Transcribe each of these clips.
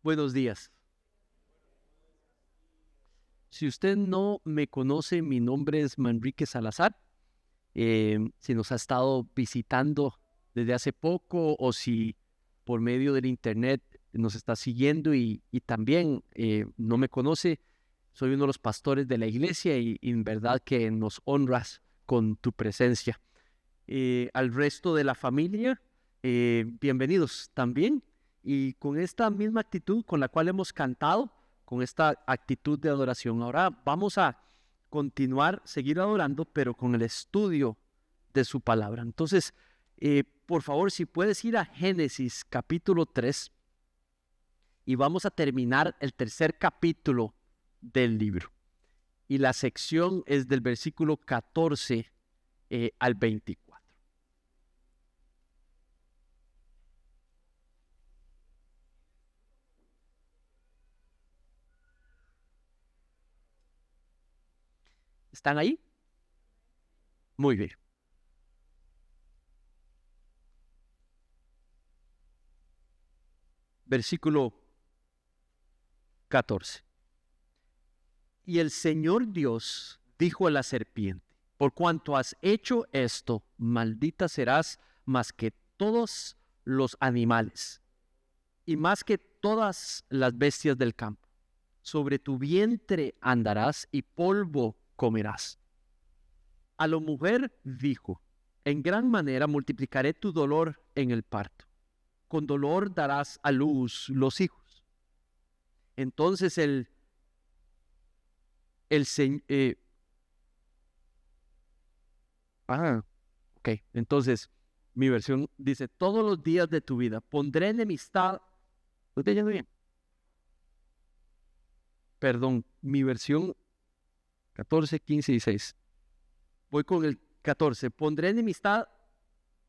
Buenos días. Si usted no me conoce, mi nombre es Manrique Salazar. Si nos ha estado visitando desde hace poco o si por medio del internet nos está siguiendo y también no me conoce, soy uno de los pastores de la iglesia y en verdad que nos honras con tu presencia. Al resto de la familia, bienvenidos también. Y con esta misma actitud con la cual hemos cantado, con esta actitud de adoración, ahora vamos a continuar, seguir adorando, pero con el estudio de su palabra. Entonces, por favor, si puedes ir a Génesis capítulo 3 y vamos a terminar el tercer capítulo del libro. Y la sección es del versículo 14 al 24. ¿Están ahí? Muy bien. Versículo 14. Y el Señor Dios dijo a la serpiente: por cuanto has hecho esto, maldita serás más que todos los animales y más que todas las bestias del campo. Sobre tu vientre andarás y polvo comerás. A la mujer dijo: en gran manera multiplicaré tu dolor en el parto. Con dolor darás a luz los hijos. Entonces ok. Entonces, mi versión dice: todos los días de tu vida pondré enemistad. ¿Lo estoy leyendo bien? Perdón, mi versión 14, 15 y 16. Voy con el 14. Pondré enemistad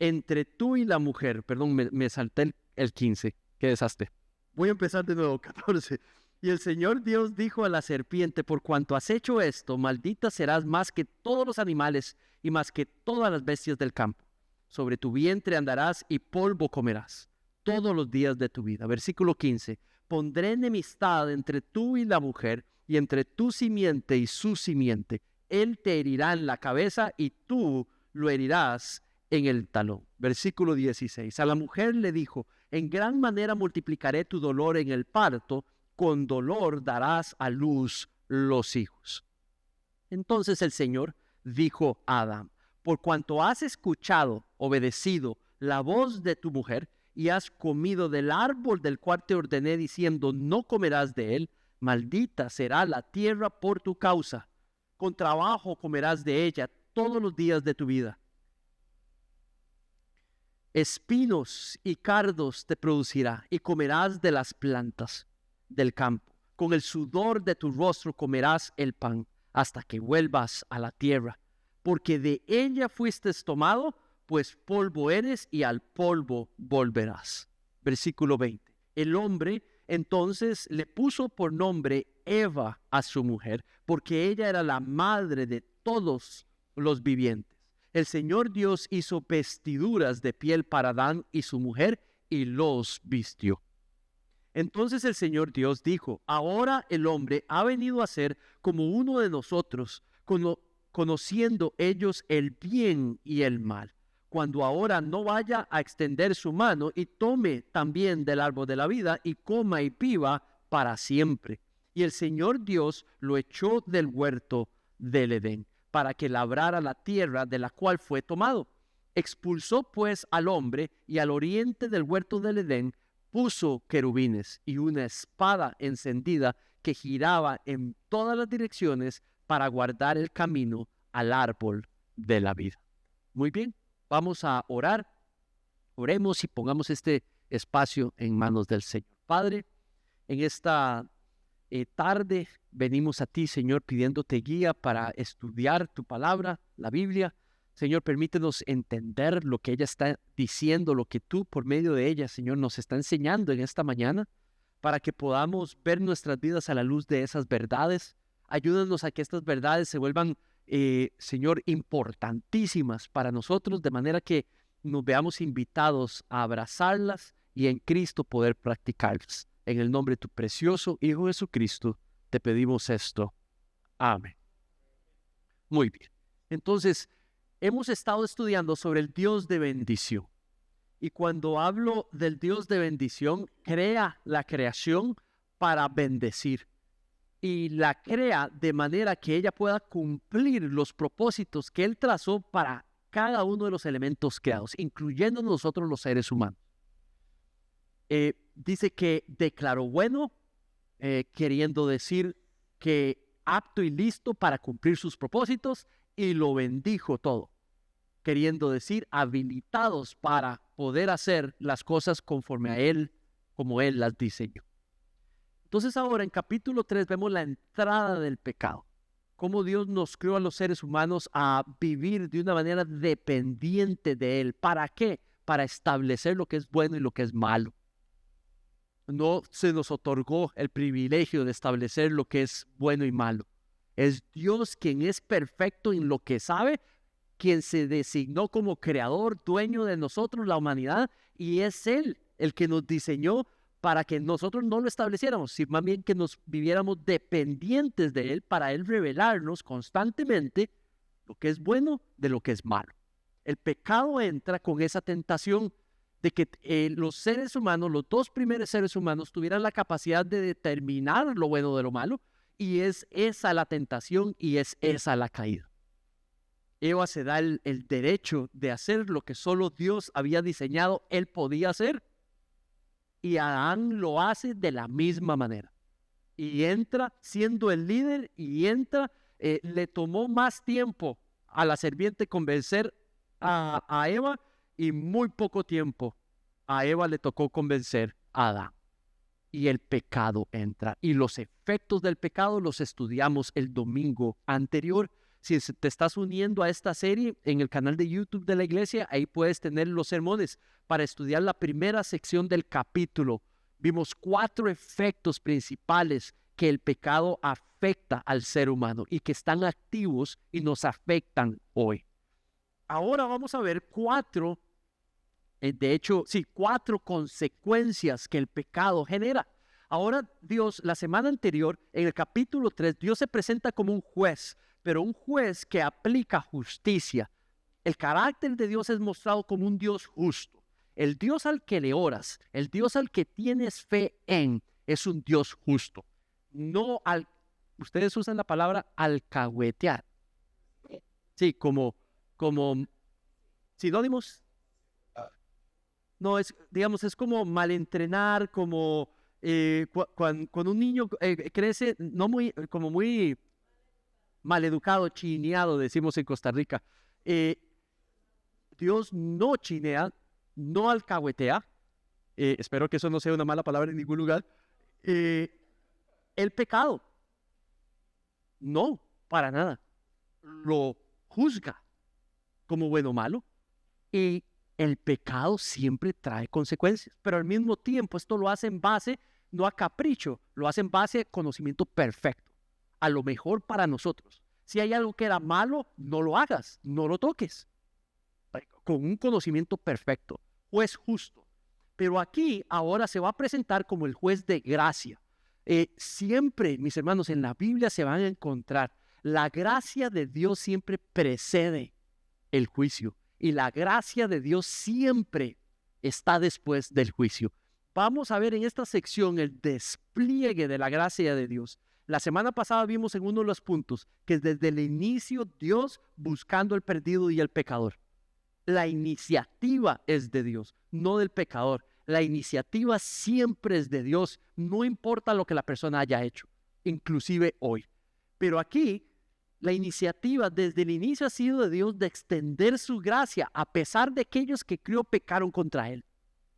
entre tú y la mujer. Perdón, me salté el 15. Qué desastre. Voy a empezar de nuevo, 14. Y el Señor Dios dijo a la serpiente: por cuanto has hecho esto, maldita serás más que todos los animales y más que todas las bestias del campo. Sobre tu vientre andarás y polvo comerás todos los días de tu vida. Versículo 15. Pondré enemistad entre tú y la mujer, y entre tu simiente y su simiente. Él te herirá en la cabeza y tú lo herirás en el talón. Versículo 16. A la mujer le dijo: en gran manera multiplicaré tu dolor en el parto, con dolor darás a luz los hijos. Entonces el Señor dijo a Adán: por cuanto has escuchado, obedecido la voz de tu mujer, y has comido del árbol del cual te ordené diciendo: no comerás de él, maldita será la tierra por tu causa. Con trabajo comerás de ella todos los días de tu vida. Espinos y cardos te producirá, y comerás de las plantas del campo. Con el sudor de tu rostro comerás el pan, hasta que vuelvas a la tierra, porque de ella fuiste tomado, pues polvo eres y al polvo volverás. Versículo 20. El hombre entonces le puso por nombre Eva a su mujer, porque ella era la madre de todos los vivientes. El Señor Dios hizo vestiduras de piel para Adán y su mujer y los vistió. Entonces el Señor Dios dijo: ahora el hombre ha venido a ser como uno de nosotros, conociendo ellos el bien y el mal. Cuando ahora no vaya a extender su mano y tome también del árbol de la vida y coma y viva para siempre. Y el Señor Dios lo echó del huerto del Edén, para que labrara la tierra de la cual fue tomado. Expulsó pues al hombre, y al oriente del huerto del Edén puso querubines y una espada encendida que giraba en todas las direcciones para guardar el camino al árbol de la vida. Muy bien, vamos a orar. Oremos y pongamos este espacio en manos del Señor. Padre, en esta tarde venimos a ti, Señor, pidiéndote guía para estudiar tu palabra, la Biblia. Señor, permítenos entender lo que ella está diciendo, lo que tú por medio de ella, Señor, nos está enseñando en esta mañana, para que podamos ver nuestras vidas a la luz de esas verdades. Ayúdanos a que estas verdades se vuelvan, Señor, importantísimas para nosotros, de manera que nos veamos invitados a abrazarlas y en Cristo poder practicarlas. En el nombre de tu precioso Hijo Jesucristo, te pedimos esto. Amén. Muy bien. Entonces, hemos estado estudiando sobre el Dios de bendición. Y cuando hablo del Dios de bendición, crea la creación para bendecir. Y la crea de manera que ella pueda cumplir los propósitos que Él trazó para cada uno de los elementos creados, incluyendo nosotros los seres humanos. Dice que declaró bueno, queriendo decir que apto y listo para cumplir sus propósitos, y lo bendijo todo, queriendo decir habilitados para poder hacer las cosas conforme a Él, como Él las diseñó. Entonces ahora en capítulo 3 vemos la entrada del pecado, cómo Dios nos creó a los seres humanos a vivir de una manera dependiente de Él. ¿Para qué? Para establecer lo que es bueno y lo que es malo. No se nos otorgó el privilegio de establecer lo que es bueno y malo. Es Dios quien es perfecto en lo que sabe, quien se designó como creador, dueño de nosotros, la humanidad, y es Él el que nos diseñó para que nosotros no lo estableciéramos, sino más bien que nos viviéramos dependientes de Él, para Él revelarnos constantemente lo que es bueno de lo que es malo. El pecado entra con esa tentación de que los seres humanos, los dos primeros seres humanos, tuvieran la capacidad de determinar lo bueno de lo malo, y es esa la tentación y es esa la caída. Eva se da el derecho de hacer lo que solo Dios había diseñado, él podía hacer, y Adán lo hace de la misma manera. Y entra siendo el líder y entra, le tomó más tiempo a la serpiente convencer a Eva, y muy poco tiempo a Eva le tocó convencer a Adán. Y el pecado entra. Y los efectos del pecado los estudiamos el domingo anterior. Si te estás uniendo a esta serie en el canal de YouTube de la iglesia, ahí puedes tener los sermones para estudiar la primera sección del capítulo. Vimos 4 efectos principales que el pecado afecta al ser humano y que están activos y nos afectan hoy. Ahora vamos a ver 4 consecuencias que el pecado genera. Ahora Dios, la semana anterior, en el capítulo 3, Dios se presenta como un juez, pero un juez que aplica justicia. El carácter de Dios es mostrado como un Dios justo. El Dios al que le oras, el Dios al que tienes fe en, es un Dios justo. Ustedes usan la palabra alcahuetear. Sí, como sinónimos. No, digamos, es como malentrenar, como cuando un niño crece como muy maleducado, chineado, decimos en Costa Rica. Dios no chinea, no alcahuetea. Espero que eso no sea una mala palabra en ningún lugar. El pecado, no, para nada. Lo juzga como bueno o malo, y el pecado siempre trae consecuencias, pero al mismo tiempo esto lo hace en base, no a capricho, lo hace en base a conocimiento perfecto, a lo mejor para nosotros. Si hay algo que era malo, no lo hagas, no lo toques, con un conocimiento perfecto, juez justo. Pero aquí ahora se va a presentar como el juez de gracia. Siempre, mis hermanos, en la Biblia se van a encontrar, la gracia de Dios siempre precede el juicio. Y la gracia de Dios siempre está después del juicio. Vamos a ver en esta sección el despliegue de la gracia de Dios. La semana pasada vimos en uno de los puntos que desde el inicio Dios buscando el perdido y el pecador. La iniciativa es de Dios, no del pecador. La iniciativa siempre es de Dios, no importa lo que la persona haya hecho, inclusive hoy. Pero aquí la iniciativa desde el inicio ha sido de Dios de extender su gracia a pesar de aquellos que crió pecaron contra Él.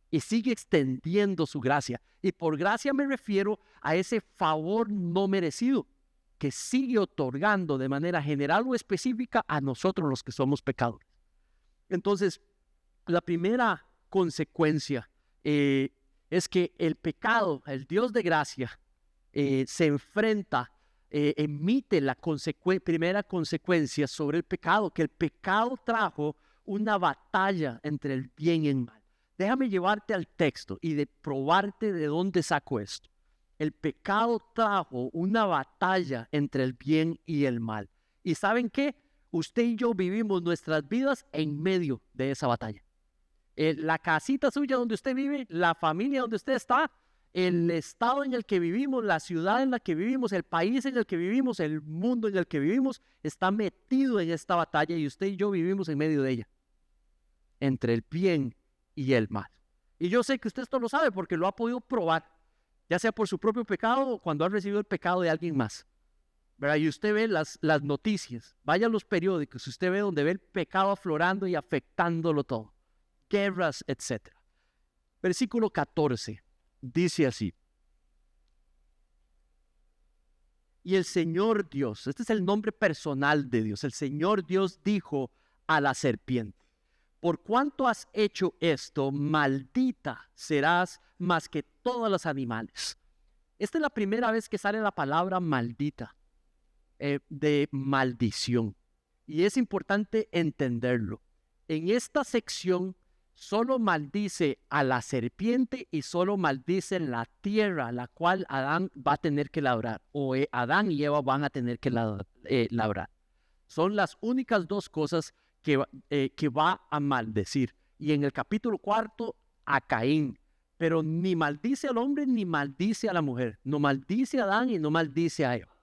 Y sigue extendiendo su gracia. Y por gracia me refiero a ese favor no merecido que sigue otorgando de manera general o específica a nosotros los que somos pecadores. Entonces, la primera consecuencia es que el pecado, el Dios de gracia, se enfrenta, emite la primera consecuencia sobre el pecado, que el pecado trajo una batalla entre el bien y el mal. Déjame llevarte al texto y de probarte de dónde saco esto. El pecado trajo una batalla entre el bien y el mal. ¿Y saben qué? Usted y yo vivimos nuestras vidas en medio de esa batalla. La casita suya donde usted vive, la familia donde usted está, el estado en el que vivimos, la ciudad en la que vivimos, el país en el que vivimos, el mundo en el que vivimos, está metido en esta batalla y usted y yo vivimos en medio de ella, entre el bien y el mal. Y yo sé que usted esto lo sabe porque lo ha podido probar, ya sea por su propio pecado o cuando ha recibido el pecado de alguien más, ¿verdad? Y usted ve las noticias, vaya a los periódicos, usted ve donde ve el pecado aflorando y afectándolo todo, guerras, etc. Versículo 14. Dice así: y el Señor Dios, este es el nombre personal de Dios, el Señor Dios dijo a la serpiente: por cuanto has hecho esto, maldita serás más que todos los animales. Esta es la primera vez que sale la palabra maldita, de maldición. Y es importante entenderlo. En esta sección solo maldice a la serpiente y solo maldice la tierra, la cual Adán va a tener que labrar, o Adán y Eva van a tener que labrar. Son las únicas dos cosas que va a maldecir. Y en el capítulo 4, a Caín. Pero ni maldice al hombre ni maldice a la mujer. No maldice a Adán y no maldice a Eva.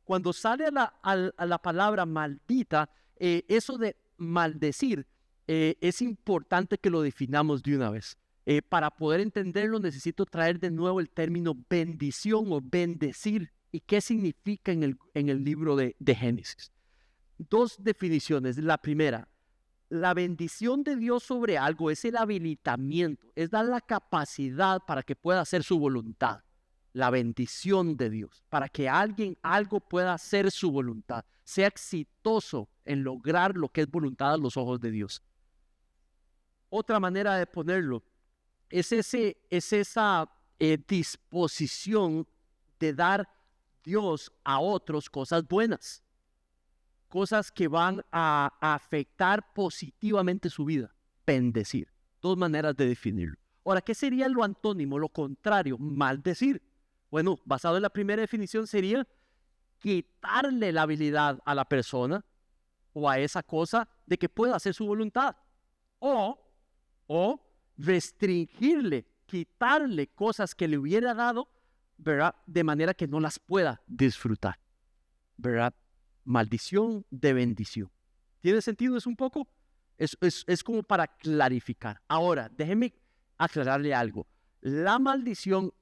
Cuando sale a la palabra maldita, eso de maldecir, es importante que lo definamos de una vez. Para poder entenderlo necesito traer de nuevo el término bendición o bendecir y qué significa en el libro de Génesis. Dos definiciones. La primera, la bendición de Dios sobre algo es el habilitamiento, es dar la capacidad para que pueda hacer su voluntad. La bendición de Dios, para que algo pueda hacer su voluntad, sea exitoso en lograr lo que es voluntad a los ojos de Dios. Otra manera de ponerlo es esa disposición de dar Dios a otros cosas buenas, cosas que van a afectar positivamente su vida, bendecir. Dos maneras de definirlo. Ahora, ¿qué sería lo antónimo, lo contrario? Maldecir. Bueno, basado en la primera definición sería quitarle la habilidad a la persona o a esa cosa de que pueda hacer su voluntad. O restringirle, quitarle cosas que le hubiera dado, ¿verdad? De manera que no las pueda disfrutar, ¿verdad? Maldición de bendición. ¿Tiene sentido eso un poco? Es como para clarificar. Ahora, déjeme aclararle algo. La maldición,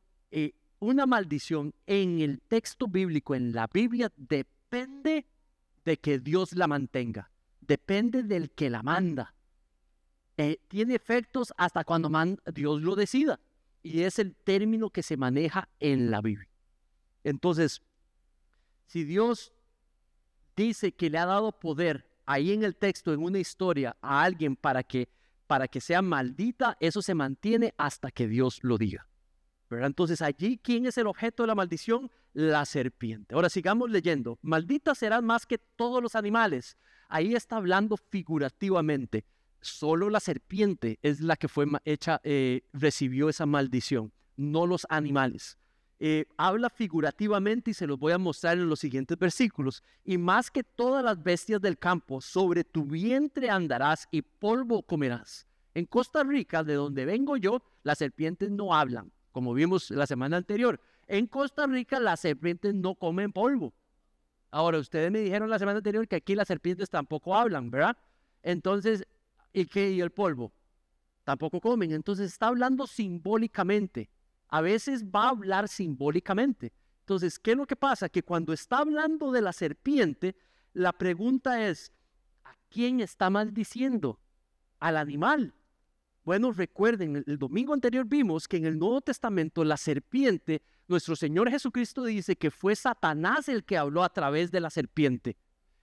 una maldición en el texto bíblico, en la Biblia, depende de que Dios la mantenga. Depende del que la manda. Tiene efectos hasta cuando Dios lo decida. Y es el término que se maneja en la Biblia. Entonces, si Dios dice que le ha dado poder ahí en el texto, en una historia, a alguien para que sea maldita, eso se mantiene hasta que Dios lo diga, ¿verdad? Entonces allí, ¿quién es el objeto de la maldición? La serpiente. Ahora sigamos leyendo. Maldita serán más que todos los animales. Ahí está hablando figurativamente. Solo la serpiente es la que fue recibió esa maldición, no los animales. Habla figurativamente y se los voy a mostrar en los siguientes versículos. Y más que todas las bestias del campo, sobre tu vientre andarás y polvo comerás. En Costa Rica, de donde vengo yo, las serpientes no hablan, como vimos la semana anterior. En Costa Rica las serpientes no comen polvo. Ahora, ustedes me dijeron la semana anterior que aquí las serpientes tampoco hablan, ¿verdad? Entonces, ¿y el polvo? Tampoco comen. Entonces está hablando simbólicamente. A veces va a hablar simbólicamente. Entonces, ¿qué es lo que pasa? Que cuando está hablando de la serpiente, la pregunta es, ¿a quién está maldiciendo? ¿Al animal? Bueno, recuerden, el domingo anterior vimos que en el Nuevo Testamento la serpiente, nuestro Señor Jesucristo dice que fue Satanás el que habló a través de la serpiente.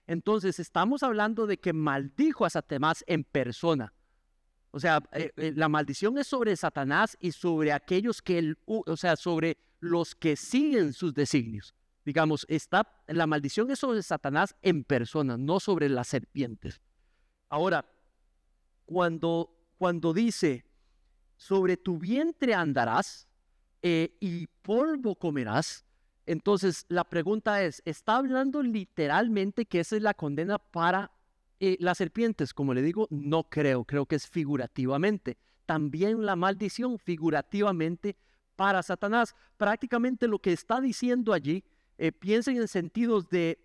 Entonces, estamos hablando de que maldijo a Satanás en persona. O sea, la maldición es sobre Satanás y sobre aquellos sobre los que siguen sus designios. Digamos, la maldición es sobre Satanás en persona, no sobre las serpientes. Ahora, cuando dice sobre tu vientre andarás y polvo comerás. Entonces la pregunta es, ¿está hablando literalmente que esa es la condena para las serpientes? Como le digo, no creo que es figurativamente. También la maldición figurativamente para Satanás. Prácticamente lo que está diciendo allí, piensen en sentidos de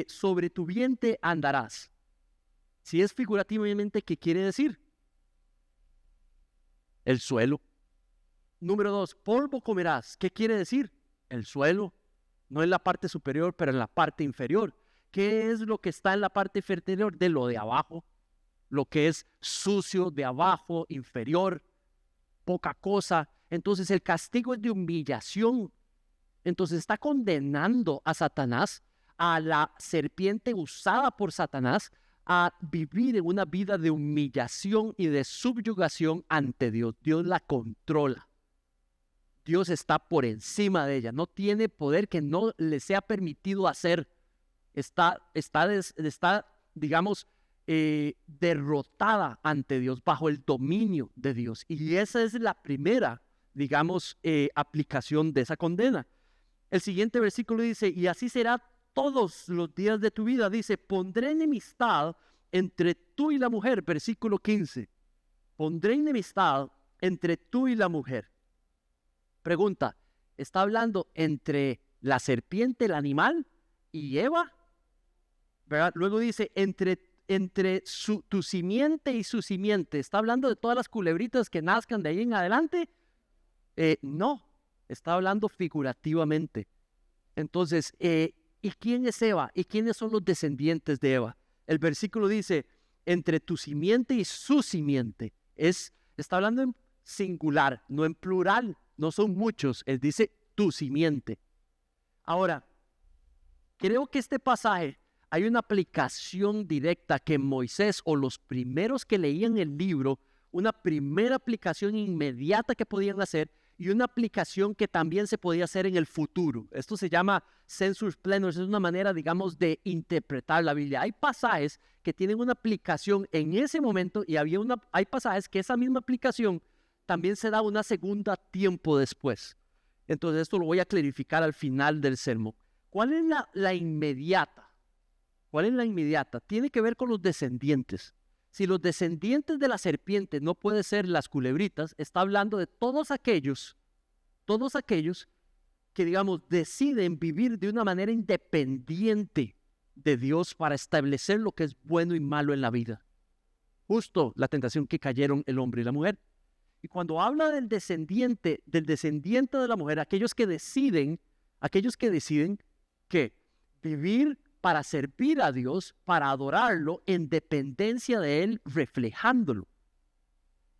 sobre tu vientre andarás. Si es figurativamente, ¿qué quiere decir? El suelo. Número 2, polvo comerás. ¿Qué quiere decir? El suelo. No en la parte superior, pero en la parte inferior. ¿Qué es lo que está en la parte inferior? De lo de abajo. Lo que es sucio de abajo, inferior, poca cosa. Entonces el castigo es de humillación. Entonces está condenando a Satanás, a la serpiente usada por Satanás, a vivir en una vida de humillación y de subyugación ante Dios. Dios la controla. Dios está por encima de ella. No tiene poder que no le sea permitido hacer. Está digamos, derrotada ante Dios, bajo el dominio de Dios. Y esa es la primera, digamos, aplicación de esa condena. El siguiente versículo dice, y así será todos los días de tu vida. Dice, pondré enemistad entre tú y la mujer. Versículo 15. Pondré enemistad entre tú y la mujer. Pregunta, ¿está hablando entre la serpiente, el animal, y Eva? ¿Verdad? Luego dice, entre tu simiente y su simiente. ¿Está hablando de todas las culebritas que nazcan de ahí en adelante? No, está hablando figurativamente. Entonces, ¿y quién es Eva? ¿Y quiénes son los descendientes de Eva? El versículo dice, entre tu simiente y su simiente. Está hablando en singular, no en plural, no son muchos. Él dice tu simiente. Ahora, creo que este pasaje hay una aplicación directa que Moisés o los primeros que leían el libro, una primera aplicación inmediata que podían hacer y una aplicación que también se podía hacer en el futuro. Esto se llama sensus plenus, es una manera, digamos, de interpretar la Biblia. Hay pasajes que tienen una aplicación en ese momento y hay pasajes que esa misma aplicación también se da una segunda tiempo después. Entonces esto lo voy a clarificar al final del sermón. ¿Cuál es la inmediata? ¿Cuál es la inmediata? Tiene que ver con los descendientes. Si los descendientes de la serpiente no pueden ser las culebritas, está hablando de todos aquellos que, digamos, deciden vivir de una manera independiente de Dios para establecer lo que es bueno y malo en la vida. Justo la tentación que cayeron el hombre y la mujer. Y cuando habla del descendiente de la mujer, aquellos que deciden que vivir para servir a Dios, para adorarlo en dependencia de Él, reflejándolo.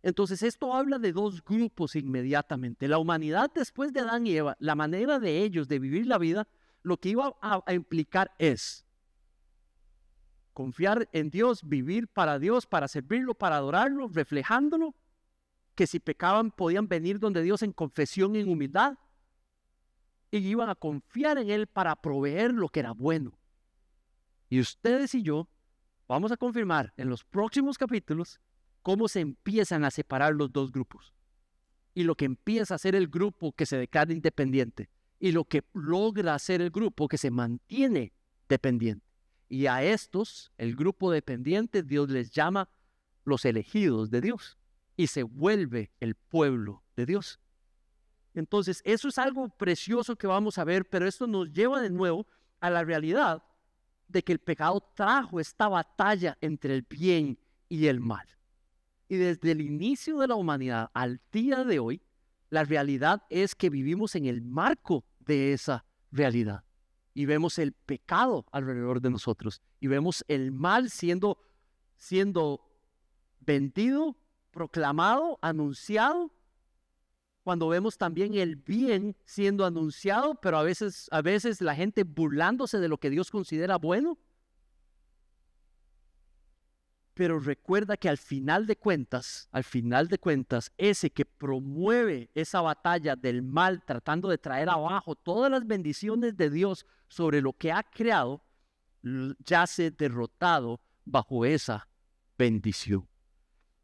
Entonces esto habla de dos grupos inmediatamente. La humanidad después de Adán y Eva, la manera de ellos de vivir la vida, lo que iba a implicar es confiar en Dios, vivir para Dios, para servirlo, para adorarlo, reflejándolo, que si pecaban podían venir donde Dios en confesión y en humildad, y iban a confiar en Él para proveer lo que era bueno. Y ustedes y yo vamos a confirmar en los próximos capítulos cómo se empiezan a separar los dos grupos. Y lo que empieza a ser el grupo que se declara independiente. Y lo que logra ser el grupo que se mantiene dependiente. Y a estos, el grupo dependiente, Dios les llama los elegidos de Dios. Y se vuelve el pueblo de Dios. Entonces, eso es algo precioso que vamos a ver, pero esto nos lleva de nuevo a la realidad de que el pecado trajo esta batalla entre el bien y el mal. Y desde el inicio de la humanidad al día de hoy, la realidad es que vivimos en el marco de esa realidad. Y vemos el pecado alrededor de nosotros. Y vemos el mal siendo vendido, proclamado, anunciado. Cuando vemos también el bien siendo anunciado, pero a veces la gente burlándose de lo que Dios considera bueno. Pero recuerda que al final de cuentas, ese que promueve esa batalla del mal, tratando de traer abajo todas las bendiciones de Dios sobre lo que ha creado, yace derrotado bajo esa bendición.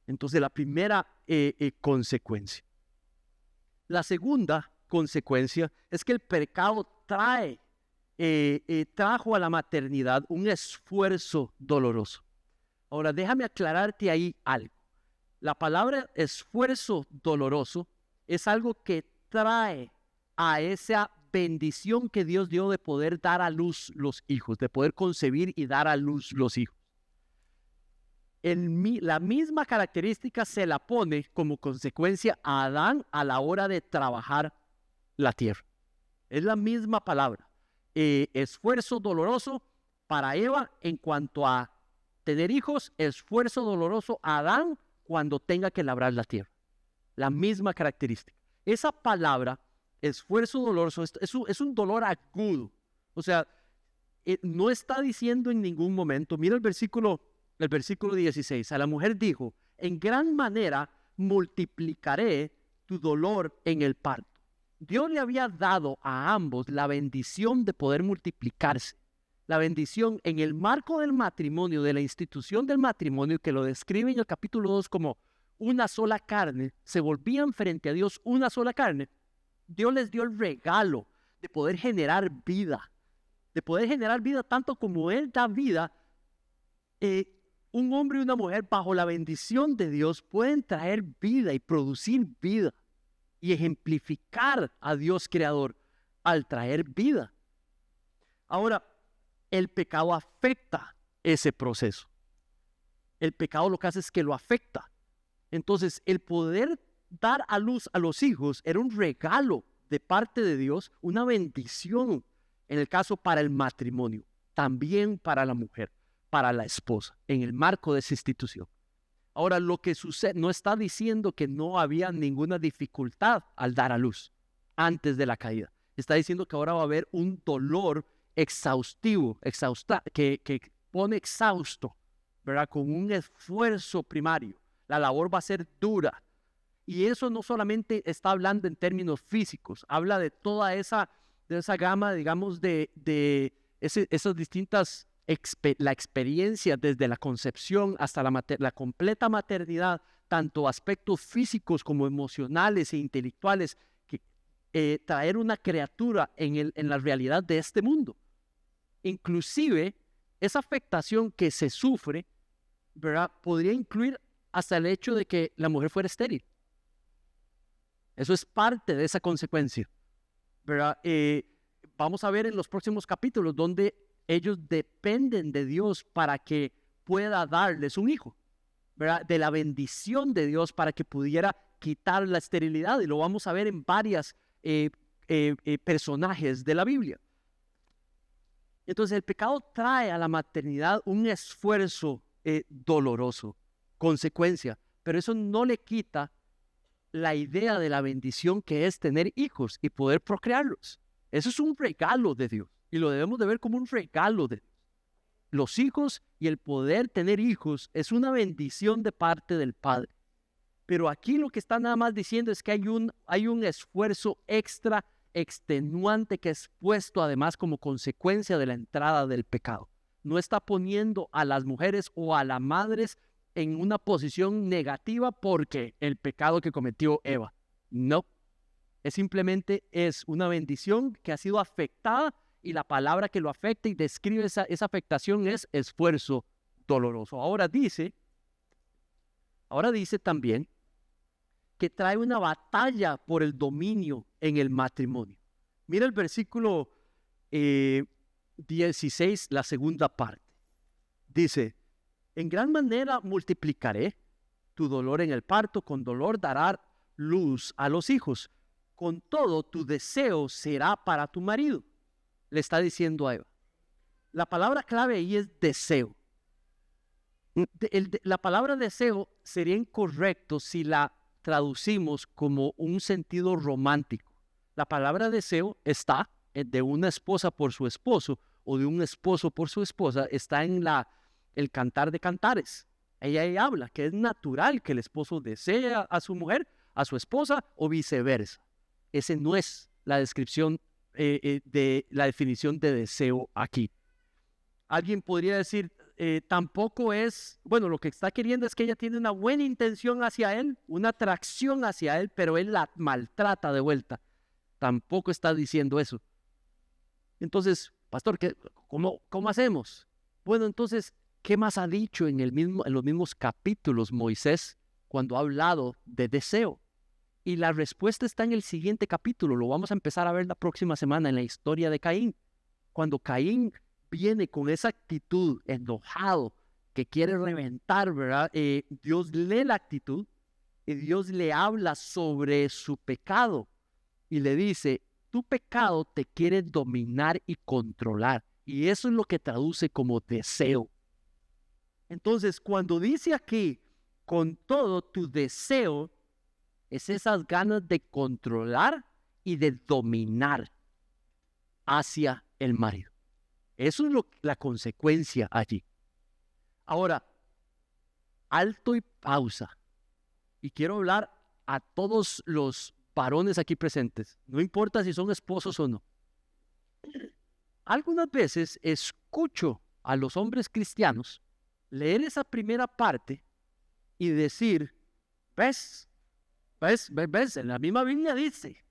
Entonces, la primera consecuencia. La segunda consecuencia es que el pecado trajo a la maternidad un esfuerzo doloroso. Ahora, déjame aclararte ahí algo. La palabra esfuerzo doloroso es algo que trae a esa bendición que Dios dio de poder dar a luz los hijos, de poder concebir y dar a luz los hijos. La misma característica se la pone como consecuencia a Adán a la hora de trabajar la tierra. Es la misma palabra. Esfuerzo doloroso para Eva en cuanto a tener hijos, esfuerzo doloroso a Adán cuando tenga que labrar la tierra. La misma característica. Esa palabra, esfuerzo doloroso, es un dolor agudo. O sea, no está diciendo en ningún momento, mira el versículo 16, a la mujer dijo, en gran manera multiplicaré tu dolor en el parto. Dios le había dado a ambos la bendición de poder multiplicarse, la bendición en el marco del matrimonio, de la institución del matrimonio, que lo describe en el capítulo 2 como una sola carne, se volvían frente a Dios una sola carne. Dios les dio el regalo de poder generar vida, tanto como Él da vida. Un hombre y una mujer bajo la bendición de Dios pueden traer vida y producir vida y ejemplificar a Dios creador al traer vida. Ahora, el pecado afecta ese proceso. El pecado lo que hace es que lo afecta. Entonces, el poder dar a luz a los hijos era un regalo de parte de Dios, una bendición en el caso para el matrimonio, también para la mujer, para la esposa, en el marco de esa institución. Ahora, lo que sucede, no está diciendo que no había ninguna dificultad al dar a luz antes de la caída. Está diciendo que ahora va a haber un dolor exhaustivo, que pone exhausto, ¿verdad? Con un esfuerzo primario. La labor va a ser dura. Y eso no solamente está hablando en términos físicos, habla de toda esa gama, digamos, de esas distintas la experiencia desde la concepción hasta la completa maternidad, tanto aspectos físicos como emocionales e intelectuales, que traer una criatura en la realidad de este mundo. Inclusive, esa afectación que se sufre, ¿verdad?, podría incluir hasta el hecho de que la mujer fuera estéril. Eso es parte de esa consecuencia, ¿verdad? Vamos a ver en los próximos capítulos donde ellos dependen de Dios para que pueda darles un hijo, ¿verdad? De la bendición de Dios para que pudiera quitar la esterilidad, y lo vamos a ver en varios personajes de la Biblia. Entonces, el pecado trae a la maternidad un esfuerzo doloroso, consecuencia, pero eso no le quita la idea de la bendición que es tener hijos y poder procrearlos. Eso es un regalo de Dios y lo debemos de ver como un regalo de Dios. Los hijos y el poder tener hijos es una bendición de parte del Padre. Pero aquí lo que está nada más diciendo es que hay un esfuerzo extra extenuante que es puesto además como consecuencia de la entrada del pecado. No está poniendo a las mujeres o a las madres en una posición negativa porque el pecado que cometió Eva. No, simplemente es una bendición que ha sido afectada, y la palabra que lo afecta y describe esa afectación es esfuerzo doloroso. Ahora dice también que trae una batalla por el dominio en el matrimonio. Mira el versículo 16, la segunda parte. Dice, en gran manera multiplicaré tu dolor en el parto, con dolor dará luz a los hijos. Con todo, tu deseo será para tu marido. Le está diciendo a Eva. La palabra clave ahí es deseo. La palabra deseo sería incorrecto si la traducimos como un sentido romántico. La palabra deseo está de una esposa por su esposo o de un esposo por su esposa, está en el Cantar de Cantares. Ella habla que es natural que el esposo desea a su mujer, a su esposa o viceversa. Ese no es la descripción de la definición de deseo aquí. Alguien podría decir, tampoco es, bueno, lo que está queriendo es que ella tiene una buena intención hacia él, una atracción hacia él, pero él la maltrata de vuelta. Tampoco está diciendo eso. Entonces, pastor, ¿cómo hacemos? Bueno, entonces, ¿qué más ha dicho en los mismos capítulos Moisés cuando ha hablado de deseo? Y la respuesta está en el siguiente capítulo. Lo vamos a empezar a ver la próxima semana en la historia de Caín. Cuando Caín viene con esa actitud enojado que quiere reventar, ¿verdad? Dios lee la actitud y Dios le habla sobre su pecado y le dice, tu pecado te quiere dominar y controlar. Y eso es lo que traduce como deseo. Entonces, cuando dice aquí, con todo tu deseo, es esas ganas de controlar y de dominar hacia el marido. Eso es la consecuencia allí. Ahora, alto y pausa. Y quiero hablar a todos los varones aquí presentes. No importa si son esposos o no. Algunas veces escucho a los hombres cristianos leer esa primera parte y decir, ¿ves? En la misma Biblia dice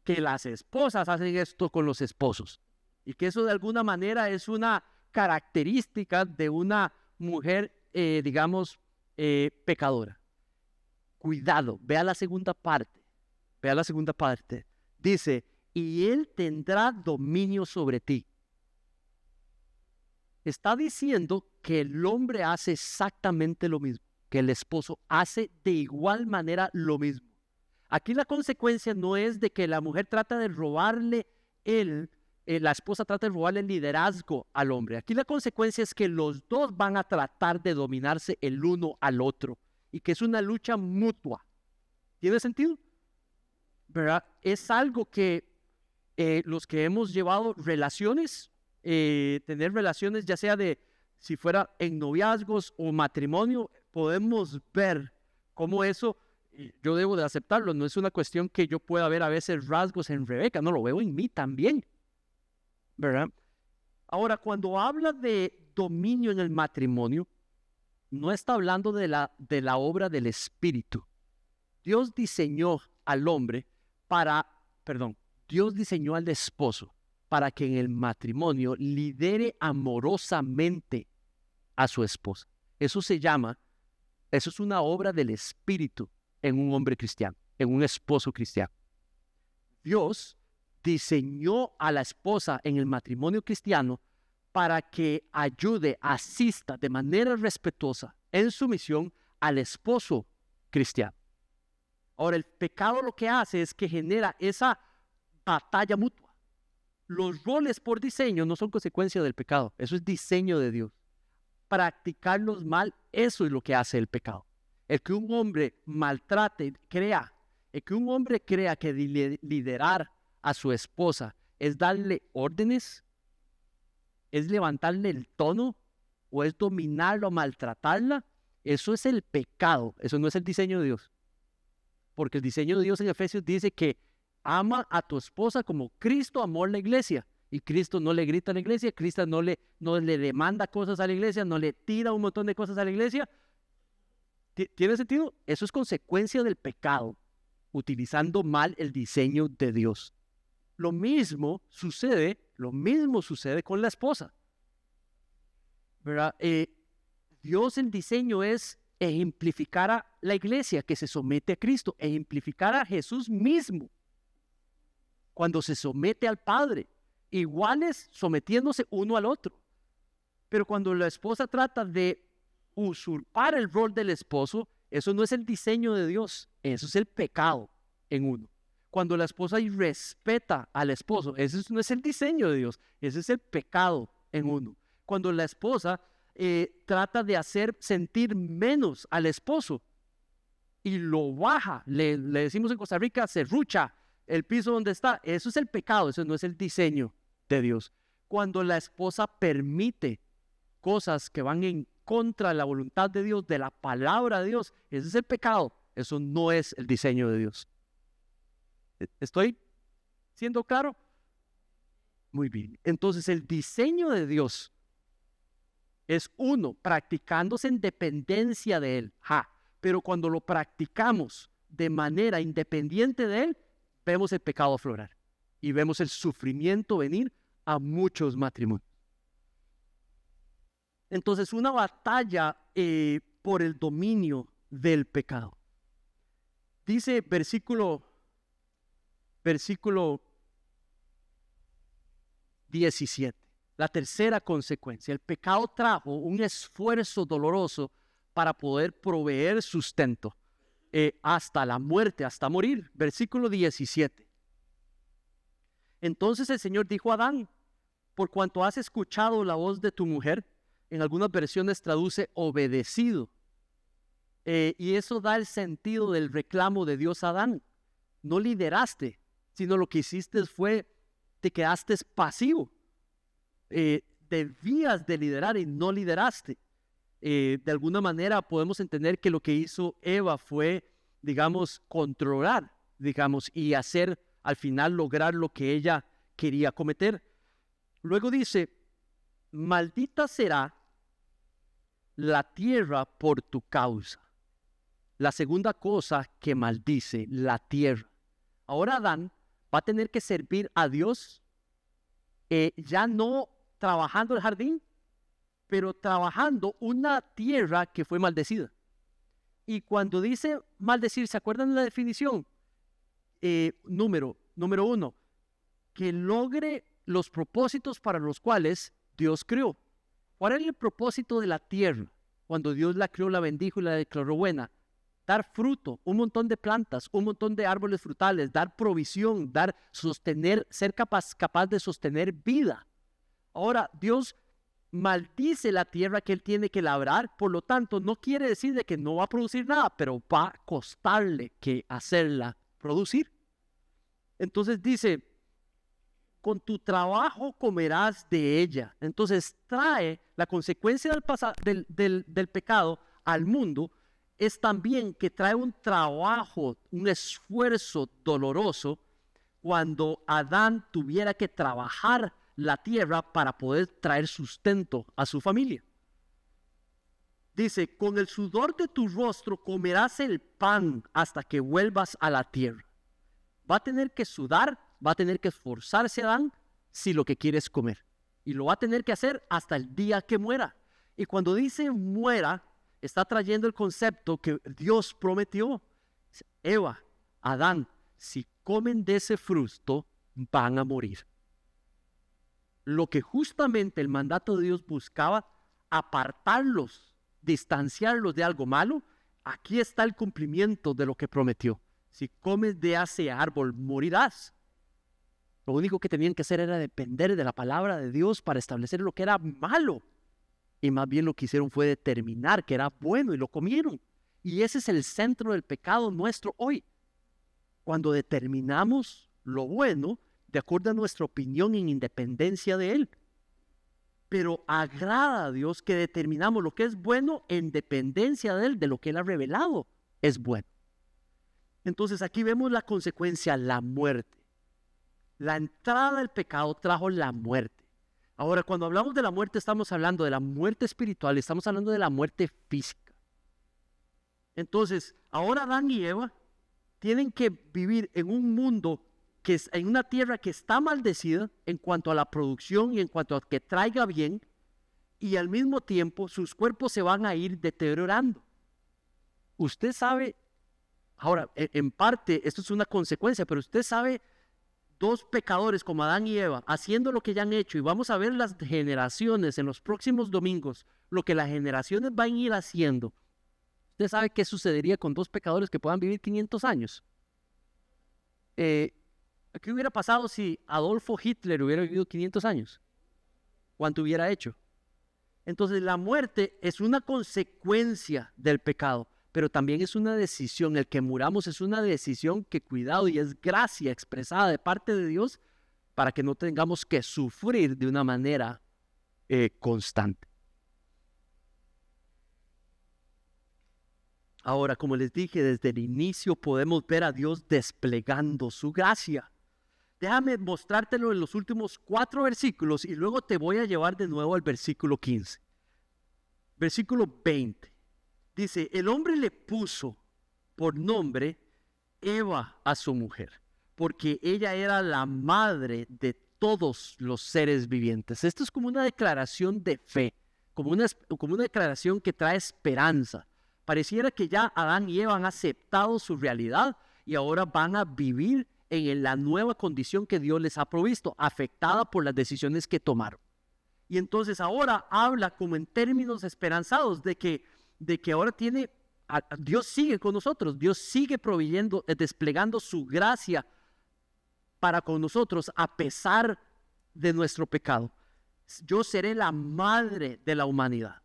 que las esposas hacen esto con los esposos y que eso de alguna manera es una característica de una mujer, pecadora. Cuidado, vea la segunda parte. Dice, y él tendrá dominio sobre ti. Está diciendo que el hombre hace exactamente lo mismo, que el esposo hace de igual manera lo mismo. Aquí la consecuencia no es de que la mujer trata de robarle la esposa trata de robarle el liderazgo al hombre. Aquí la consecuencia es que los dos van a tratar de dominarse el uno al otro y que es una lucha mutua. ¿Tiene sentido? ¿Verdad? Es algo que los que hemos llevado relaciones, tener relaciones ya sea de si fuera en noviazgos o matrimonio, podemos ver cómo eso, yo debo de aceptarlo, no es una cuestión que yo pueda ver a veces rasgos en Rebeca, no lo veo en mí también, ¿verdad? Ahora, cuando habla de dominio en el matrimonio, no está hablando de la obra del Espíritu. Dios diseñó al hombre Dios diseñó al esposo para que en el matrimonio lidere amorosamente a su esposa. Eso es una obra del Espíritu en un hombre cristiano, en un esposo cristiano. Dios diseñó a la esposa en el matrimonio cristiano para que ayude, asista de manera respetuosa en sumisión al esposo cristiano. Ahora, el pecado lo que hace es que genera esa batalla mutua. Los roles por diseño no son consecuencia del pecado, eso es diseño de Dios. Practicarlos mal, eso es lo que hace el pecado. El que un hombre maltrate, el que un hombre crea que liderar a su esposa es darle órdenes, es levantarle el tono o es dominarla o maltratarla, eso es el pecado, eso no es el diseño de Dios. Porque el diseño de Dios en Efesios dice que ama a tu esposa como Cristo amó a la iglesia. Y Cristo no le grita a la iglesia, Cristo no le demanda cosas a la iglesia, no le tira un montón de cosas a la iglesia. ¿Tiene sentido? Eso es consecuencia del pecado, utilizando mal el diseño de Dios. Lo mismo sucede con la esposa, ¿verdad? Dios el diseño es ejemplificar a la iglesia que se somete a Cristo, ejemplificar a Jesús mismo cuando se somete al Padre, iguales sometiéndose uno al otro. Pero cuando la esposa trata de usurpar el rol del esposo, eso no es el diseño de Dios, eso es el pecado en uno. Cuando la esposa irrespeta al esposo, eso no es el diseño de Dios, ese es el pecado en uno. Cuando la esposa trata de hacer sentir menos al esposo y lo baja, le decimos en Costa Rica, serrucha el piso donde está, eso es el pecado, eso no es el diseño de Dios. Cuando la esposa permite cosas que van en contra de la voluntad de Dios, de la palabra de Dios, ese es el pecado, eso no es el diseño de Dios. ¿Estoy siendo claro? Muy bien, entonces el diseño de Dios es uno, practicándose en dependencia de Él. Pero cuando lo practicamos de manera independiente de Él, vemos el pecado aflorar y vemos el sufrimiento venir a muchos matrimonios. Entonces, una batalla por el dominio del pecado. Dice versículo 17, la tercera consecuencia. El pecado trajo un esfuerzo doloroso para poder proveer sustento hasta la muerte, hasta morir. Versículo 17. Entonces el Señor dijo a Adán: por cuanto has escuchado la voz de tu mujer, en algunas versiones traduce obedecido. Y eso da el sentido del reclamo de Dios a Adán. No lideraste, sino lo que hiciste fue, te quedaste pasivo. Debías de liderar y no lideraste. De alguna manera podemos entender que lo que hizo Eva fue, digamos, controlar, digamos, y hacer, al final lograr lo que ella quería cometer. Luego dice: maldita será la tierra por tu causa. La segunda cosa que maldice, la tierra. Ahora Adán va a tener que servir a Dios, ya no trabajando el jardín, pero trabajando una tierra que fue maldecida. Y cuando dice maldecir, ¿se acuerdan de la definición? Número 1, que logre los propósitos para los cuales Dios creó. ¿Cuál era el propósito de la tierra? Cuando Dios la creó, la bendijo y la declaró buena. Dar fruto, un montón de plantas, un montón de árboles frutales, dar provisión, sostener, ser capaz de sostener vida. Ahora, Dios maldice la tierra que Él tiene que labrar, por lo tanto, no quiere decir de que no va a producir nada, pero va a costarle que hacerla producir. Entonces dice: con tu trabajo comerás de ella. Entonces trae la consecuencia del pecado al mundo, es también que trae un trabajo, un esfuerzo doloroso, cuando Adán tuviera que trabajar la tierra para poder traer sustento a su familia. Dice: con el sudor de tu rostro comerás el pan hasta que vuelvas a la tierra. Va a tener que sudar, va a tener que esforzarse Adán si lo que quiere es comer. Y lo va a tener que hacer hasta el día que muera. Y cuando dice muera, está trayendo el concepto que Dios prometió. Eva, Adán, si comen de ese fruto, van a morir. Lo que justamente el mandato de Dios buscaba, apartarlos, distanciarlos de algo malo, aquí está el cumplimiento de lo que prometió. Si comes de ese árbol, morirás. Lo único que tenían que hacer era depender de la palabra de Dios para establecer lo que era malo. Y más bien lo que hicieron fue determinar que era bueno y lo comieron. Y ese es el centro del pecado nuestro hoy. Cuando determinamos lo bueno de acuerdo a nuestra opinión en independencia de Él. Pero agrada a Dios que determinamos lo que es bueno en dependencia de Él, de lo que Él ha revelado es bueno. Entonces aquí vemos la consecuencia, la muerte. La entrada del pecado trajo la muerte. Ahora, cuando hablamos de la muerte, estamos hablando de la muerte espiritual, estamos hablando de la muerte física. Entonces, ahora Adán y Eva tienen que vivir en un mundo en una tierra que está maldecida en cuanto a la producción y en cuanto a que traiga bien, y al mismo tiempo sus cuerpos se van a ir deteriorando. Usted sabe, ahora, en parte, esto es una consecuencia, pero usted sabe, dos pecadores como Adán y Eva haciendo lo que ya han hecho, y vamos a ver las generaciones en los próximos domingos, lo que las generaciones van a ir haciendo. ¿Usted sabe qué sucedería con dos pecadores que puedan vivir 500 años? ¿Qué hubiera pasado si Adolfo Hitler hubiera vivido 500 años? ¿Cuánto hubiera hecho? Entonces la muerte es una consecuencia del pecado, pero también es una decisión. El que muramos es una decisión que, cuidado, y es gracia expresada de parte de Dios para que no tengamos que sufrir de una manera constante. Ahora, como les dije, desde el inicio podemos ver a Dios desplegando su gracia. Déjame mostrártelo en los últimos 4 versículos y luego te voy a llevar de nuevo al versículo 15. Versículo 20. Dice, el hombre le puso por nombre Eva a su mujer, porque ella era la madre de todos los seres vivientes. Esto es como una declaración de fe, como una declaración que trae esperanza. Pareciera que ya Adán y Eva han aceptado su realidad y ahora van a vivir en la nueva condición que Dios les ha provisto, afectada por las decisiones que tomaron. Y entonces ahora habla como en términos esperanzados de que ahora Dios sigue con nosotros, Dios sigue proveyendo, desplegando su gracia para con nosotros a pesar de nuestro pecado. Yo seré la madre de la humanidad.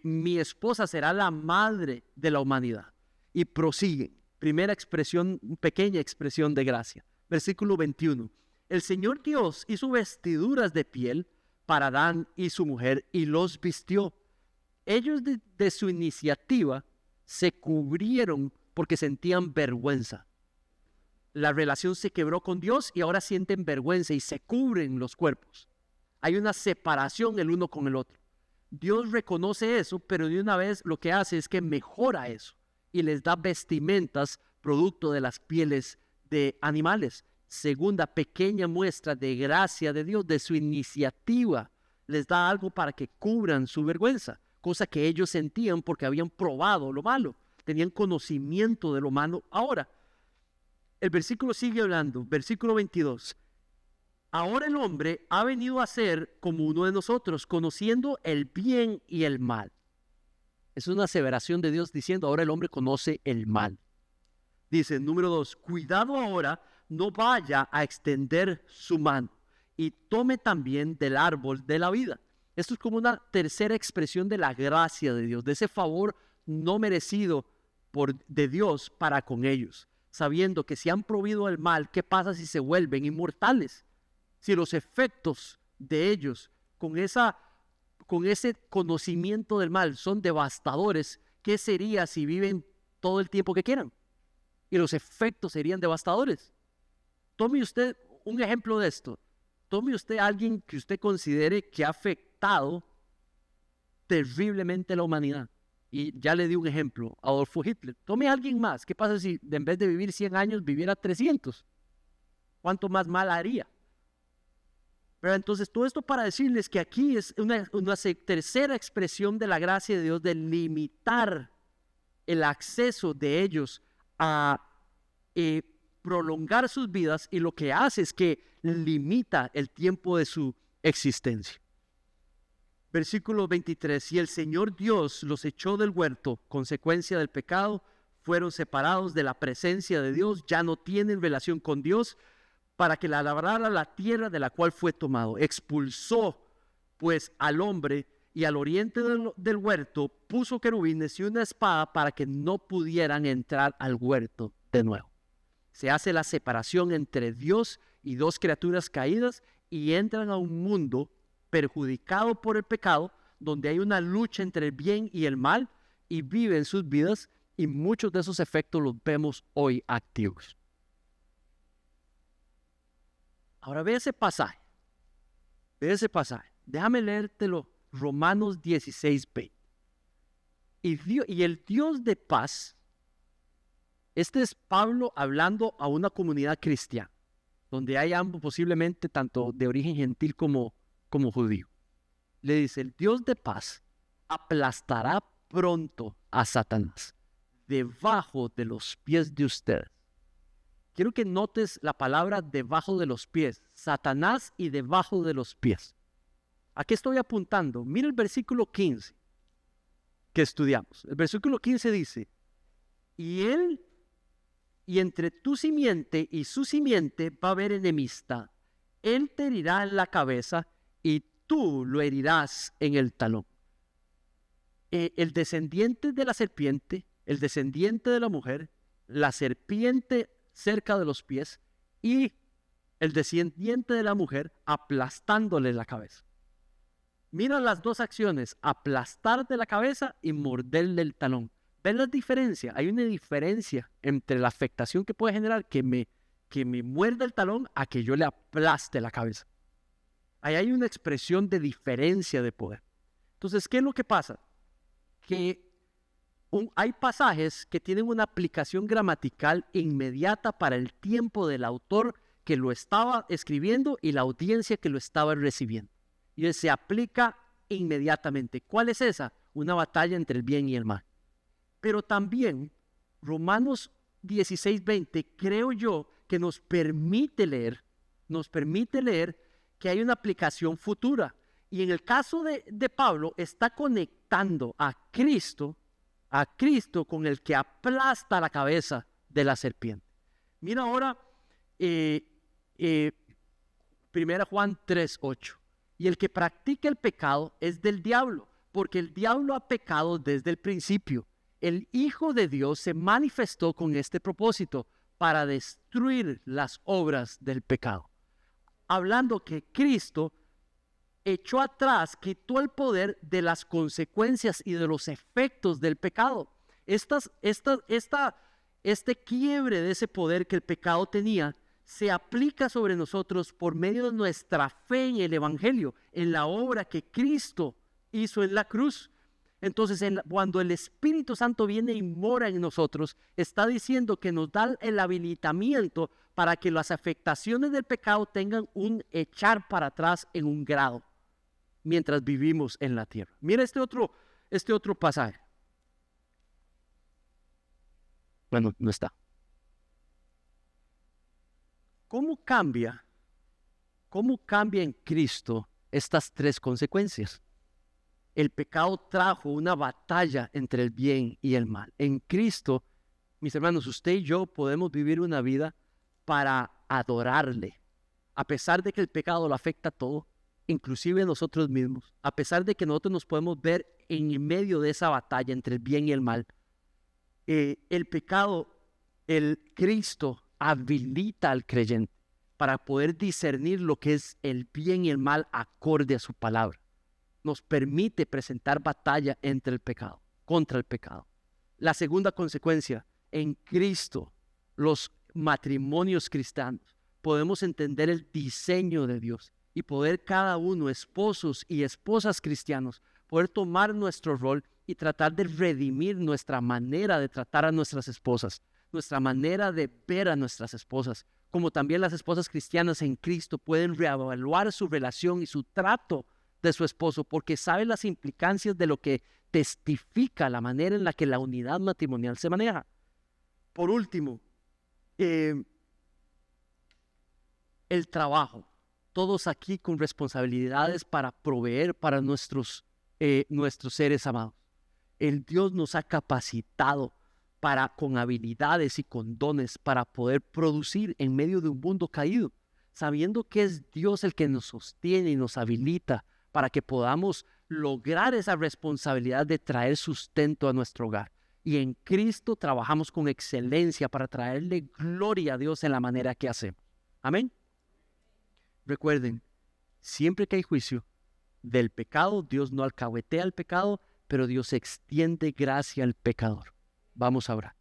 Mi esposa será la madre de la humanidad. Y prosigue. Primera expresión, pequeña expresión de gracia. Versículo 21. El Señor Dios hizo vestiduras de piel para Adán y su mujer y los vistió. Ellos de su iniciativa se cubrieron porque sentían vergüenza. La relación se quebró con Dios y ahora sienten vergüenza y se cubren los cuerpos. Hay una separación el uno con el otro. Dios reconoce eso, pero de una vez lo que hace es que mejora eso y les da vestimentas producto de las pieles de animales. Segunda pequeña muestra de gracia de Dios, de su iniciativa. Les da algo para que cubran su vergüenza, cosa que ellos sentían porque habían probado lo malo, tenían conocimiento de lo malo. Ahora, el versículo sigue hablando, versículo 22. Ahora el hombre ha venido a ser como uno de nosotros, conociendo el bien y el mal. Es una aseveración de Dios diciendo, ahora el hombre conoce el mal. Dice, número 2, cuidado ahora, no vaya a extender su mano y tome también del árbol de la vida. Esto es como una tercera expresión de la gracia de Dios, de ese favor no merecido de Dios para con ellos, sabiendo que si han provido el mal, ¿qué pasa si se vuelven inmortales? Si los efectos de ellos con ese conocimiento del mal son devastadores, ¿qué sería si viven todo el tiempo que quieran? Y los efectos serían devastadores. Tome usted un ejemplo de esto. Tome usted a alguien que usted considere que ha afectado terriblemente a la humanidad. Y ya le di un ejemplo, Adolfo Hitler. Tome a alguien más. ¿Qué pasa si en vez de vivir 100 años viviera 300? ¿Cuánto más mal haría? Pero entonces todo esto para decirles que aquí es una tercera expresión de la gracia de Dios de limitar el acceso de ellos a prolongar sus vidas, y lo que hace es que limita el tiempo de su existencia. Versículo 23, y el Señor Dios los echó del huerto, consecuencia del pecado, fueron separados de la presencia de Dios, ya no tienen relación con Dios, para que la labrara la tierra de la cual fue tomado. Expulsó pues al hombre y al oriente del huerto puso querubines y una espada para que no pudieran entrar al huerto de nuevo. Se hace la separación entre Dios y dos criaturas caídas y entran a un mundo perjudicado por el pecado, donde hay una lucha entre el bien y el mal y viven sus vidas, y muchos de esos efectos los vemos hoy activos. Ahora ve ese pasaje. Déjame leértelo. Romanos 16:20. Y el Dios de paz, este es Pablo hablando a una comunidad cristiana, donde hay ambos posiblemente tanto de origen gentil como judío. Le dice, el Dios de paz aplastará pronto a Satanás debajo de los pies de ustedes. Quiero que notes la palabra debajo de los pies, Satanás y debajo de los pies. ¿A qué estoy apuntando? Mira el versículo 15 que estudiamos. El versículo 15 dice, y entre tu simiente y su simiente va a haber enemistad. Él te herirá en la cabeza y tú lo herirás en el talón. El descendiente de la serpiente, el descendiente de la mujer, la serpiente cerca de los pies y el descendiente de la mujer aplastándole la cabeza. Mira las dos acciones, aplastar de la cabeza y morderle el talón. ¿Ven la diferencia? Hay una diferencia entre la afectación que puede generar que me muerda el talón a que yo le aplaste la cabeza. Ahí hay una expresión de diferencia de poder. Entonces, ¿qué es lo que pasa? que hay pasajes que tienen una aplicación gramatical inmediata para el tiempo del autor que lo estaba escribiendo y la audiencia que lo estaba recibiendo. Y se aplica inmediatamente. ¿Cuál es esa? Una batalla entre el bien y el mal. Pero también Romanos 16:20, creo yo que nos permite leer que hay una aplicación futura. Y en el caso de Pablo, está conectando a Cristo con el que aplasta la cabeza de la serpiente. Mira ahora 1 Juan 3:8. Y el que practica el pecado es del diablo, porque el diablo ha pecado desde el principio. El Hijo de Dios se manifestó con este propósito, para destruir las obras del pecado. Hablando que Cristo echó atrás, quitó el poder de las consecuencias y de los efectos del pecado. Este quiebre de ese poder que el pecado tenía se aplica sobre nosotros por medio de nuestra fe en el Evangelio, en la obra que Cristo hizo en la cruz. Entonces, cuando el Espíritu Santo viene y mora en nosotros, está diciendo que nos da el habilitamiento para que las afectaciones del pecado tengan un echar para atrás en un grado, mientras vivimos en la tierra. Mira este otro pasaje. Bueno, no está. ¿Cómo cambia en Cristo estas tres consecuencias? El pecado trajo una batalla entre el bien y el mal. En Cristo, mis hermanos, usted y yo podemos vivir una vida para adorarle, a pesar de que el pecado lo afecta a todo, inclusive nosotros mismos, a pesar de que nosotros nos podemos ver en medio de esa batalla entre el bien y el mal. El pecado, el Cristo habilita al creyente para poder discernir lo que es el bien y el mal acorde a su palabra. Nos permite presentar batalla contra el pecado. La segunda consecuencia, en Cristo, los matrimonios cristianos, podemos entender el diseño de Dios y poder cada uno, esposos y esposas cristianos, poder tomar nuestro rol y tratar de redimir nuestra manera de tratar a nuestras esposas, nuestra manera de ver a nuestras esposas, como también las esposas cristianas en Cristo pueden reevaluar su relación y su trato de su esposo, porque sabe las implicancias de lo que testifica la manera en la que la unidad matrimonial se maneja. Por último, el trabajo. Todos aquí con responsabilidades para proveer para nuestros seres amados. El Dios nos ha capacitado con habilidades y con dones para poder producir en medio de un mundo caído, sabiendo que es Dios el que nos sostiene y nos habilita para que podamos lograr esa responsabilidad de traer sustento a nuestro hogar. Y en Cristo trabajamos con excelencia para traerle gloria a Dios en la manera que hacemos. Amén. Recuerden, siempre que hay juicio del pecado, Dios no alcahuetea al pecado, pero Dios extiende gracia al pecador. Vamos a orar.